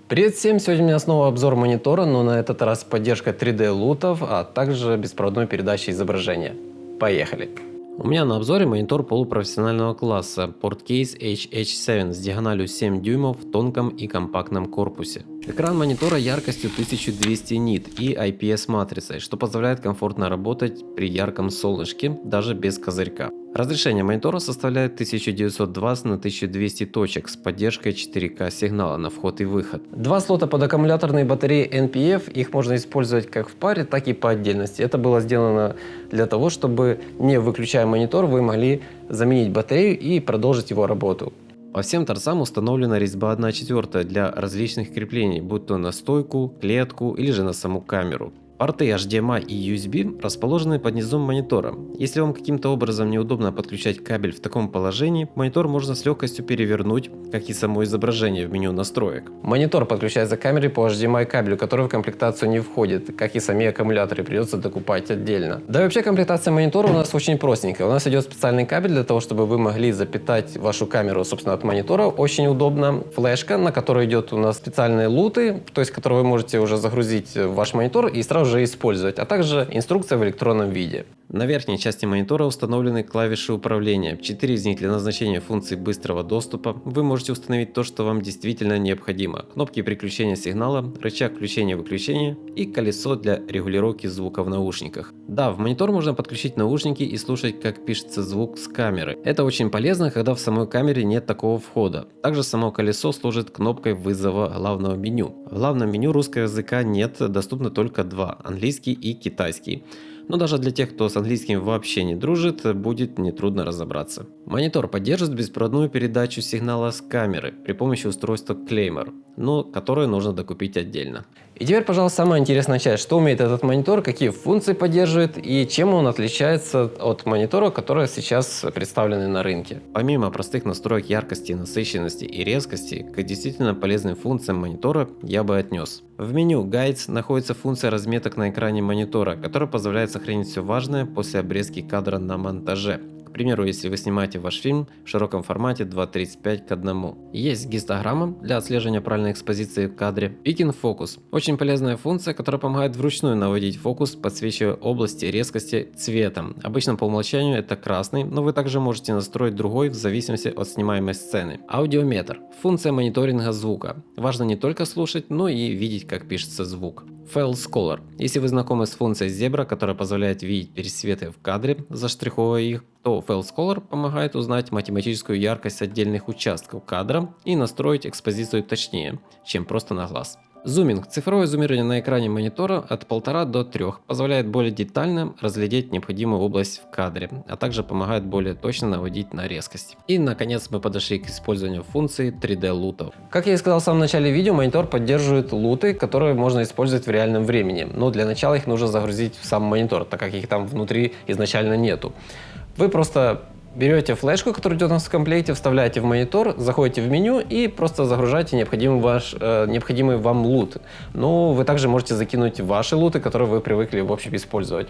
Привет всем! Сегодня у меня снова обзор монитора, но на этот раз поддержка 3D лутов, а также беспроводной передачи изображения. Поехали! У меня на обзоре монитор полупрофессионального класса Portcase HH7 с диагональю 7 дюймов в тонком и компактном корпусе. Экран монитора яркостью 1200 нит и IPS матрицей, что позволяет комфортно работать при ярком солнышке, даже без козырька. Разрешение монитора составляет 1920 на 1200 точек с поддержкой 4К сигнала на вход и выход. Два слота под аккумуляторные батареи NPF, их можно использовать как в паре, так и по отдельности. Это было сделано для того, чтобы, не выключая монитор, вы могли заменить батарею и продолжить его работу. По всем торцам установлена резьба 1/4 для различных креплений, будь то на стойку, клетку или же на саму камеру. Порты HDMI и USB расположены под низом монитора. Если вам каким-то образом неудобно подключать кабель в таком положении, монитор можно с легкостью перевернуть, как и само изображение в меню настроек. Монитор подключается к камере по HDMI кабелю, который в комплектацию не входит, как и сами аккумуляторы, придется докупать отдельно. Да и вообще комплектация монитора у нас очень простенькая. У нас идет специальный кабель для того, чтобы вы могли запитать вашу камеру, собственно, от монитора. Очень удобно. Флешка, на которой идет у нас специальные луты, то есть которые вы можете уже загрузить в ваш монитор и сразу же использовать, а также инструкция в электронном виде. На верхней части монитора установлены клавиши управления. 4 из них для назначения функций быстрого доступа. Вы можете установить то, что вам действительно необходимо. Кнопки переключения сигнала, рычаг включения-выключения и колесо для регулировки звука в наушниках. Да, в монитор можно подключить наушники и слушать, как пишется звук с камеры. Это очень полезно, когда в самой камере нет такого входа. Также само колесо служит кнопкой вызова главного меню. В главном меню русского языка нет, доступно только два: английский и китайский. Но даже для тех, кто с английским вообще не дружит, будет нетрудно разобраться. Монитор поддерживает беспроводную передачу сигнала с камеры при помощи устройства Claymore, но которое нужно докупить отдельно. И теперь, пожалуйста, самая интересная часть. Что умеет этот монитор, какие функции поддерживает и чем он отличается от монитора, которые сейчас представлены на рынке. Помимо простых настроек яркости, насыщенности и резкости, к действительно полезным функциям монитора я бы отнес. В меню Guides находится функция разметок на экране монитора, которая позволяет сохранить все важное после обрезки кадра на монтаже. К примеру, если вы снимаете ваш фильм в широком формате 2:35:1. Есть гистограмма для отслеживания правильной экспозиции в кадре. Picking Focus – очень полезная функция, которая помогает вручную наводить фокус, подсвечивая области резкости цветом. Обычно по умолчанию это красный, но вы также можете настроить другой в зависимости от снимаемой сцены. Аудиометр – функция мониторинга звука. Важно не только слушать, но и видеть, как пишется звук. File Scholar – если вы знакомы с функцией Zebra, которая позволяет видеть пересветы в кадре, заштриховывая их, то File Scholar помогает узнать математическую яркость отдельных участков кадра и настроить экспозицию точнее, чем просто на глаз. Зуминг – цифровое зумирование на экране монитора от 1,5 до 3, позволяет более детально разглядеть необходимую область в кадре, а также помогает более точно наводить на резкость. И наконец мы подошли к использованию функции 3D лутов. Как я и сказал в самом начале видео, монитор поддерживает луты, которые можно использовать в реальном времени, но для начала их нужно загрузить в сам монитор, так как их там внутри изначально нету. Вы просто берете флешку, которая идет у нас в комплекте, вставляете в монитор, заходите в меню и просто загружаете необходимый вам лут. Но вы также можете закинуть ваши луты, которые вы привыкли в общем использовать.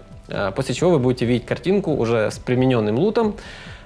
После чего вы будете видеть картинку уже с примененным лутом,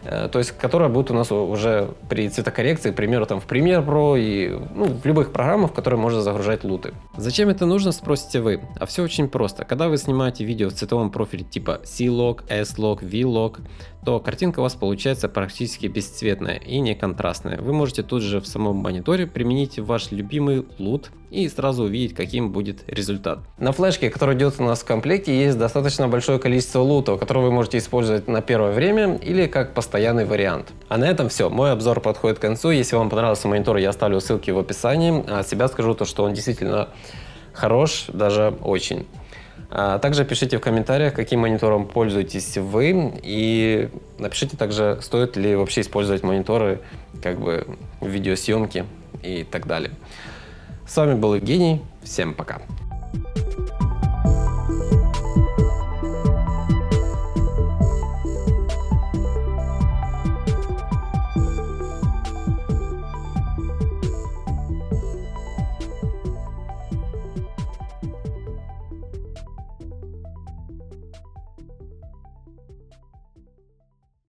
то есть которая будет у нас уже при цветокоррекции, к примеру, там в Premiere Pro и в любых программах, в которые можно загружать луты. Зачем это нужно, спросите вы? А все очень просто. Когда вы снимаете видео в цветовом профиле типа C-Log, S-Log, V-Log, то картинка у вас получается практически бесцветная и не контрастная. Вы можете тут же в самом мониторе применить ваш любимый лут и сразу увидеть, каким будет результат. На флешке, которая идет у нас в комплекте, есть достаточно большое количество лутов, которые вы можете использовать на первое время или как постоянный вариант. А на этом все. Мой обзор подходит к концу. Если вам понравился монитор, я оставлю ссылки в описании. А от себя скажу то, что он действительно хорош, даже очень. Также пишите в комментариях, каким монитором пользуетесь вы, и напишите также, стоит ли вообще использовать мониторы в видеосъемке и так далее. С вами был Евгений. Всем пока.